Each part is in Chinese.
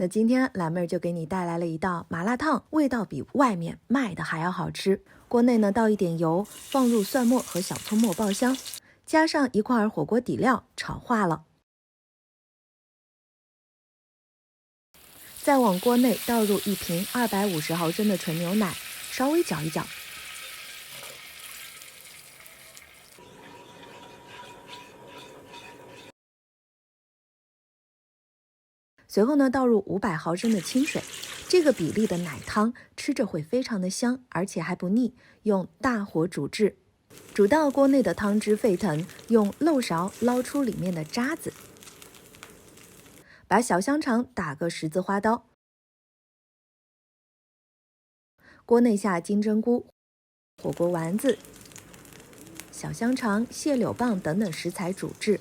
那今天蓝妹儿就给你带来了一道麻辣烫，味道比外面卖的还要好吃。锅内呢倒一点油，放入蒜末和小葱末爆香，加上一块火锅底料炒化了，再往锅内倒入一瓶250毫升的纯牛奶，稍微搅一搅。随后呢，倒入500毫升的清水，这个比例的奶汤吃着会非常的香，而且还不腻。用大火煮至，煮到锅内的汤汁沸腾，用漏勺捞出里面的渣子，把小香肠打个十字花刀，锅内下金针菇、火锅丸子、小香肠、蟹柳棒等等食材煮至。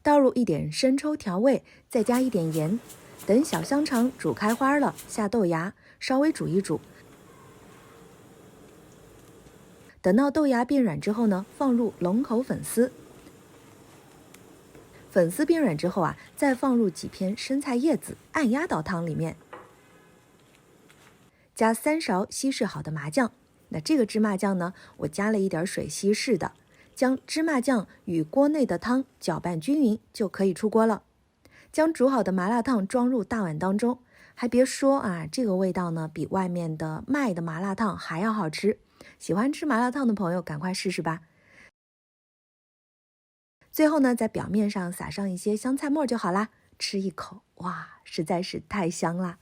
倒入一点生抽调味，再加一点盐。等小香肠煮开花了，下豆芽，稍微煮一煮。等到豆芽变软之后呢，放入龙口粉丝。粉丝变软之后再放入几片生菜叶子，按压到汤里面。加3勺稀释好的麻酱。那这个芝麻酱呢，我加了一点水稀释的。将芝麻酱与锅内的汤搅拌均匀就可以出锅了。将煮好的麻辣烫装入大碗当中，还别说这个味道呢比外面的卖的麻辣烫还要好吃。喜欢吃麻辣烫的朋友赶快试试吧。最后呢，在表面上撒上一些香菜末就好啦。吃一口，哇，实在是太香啦！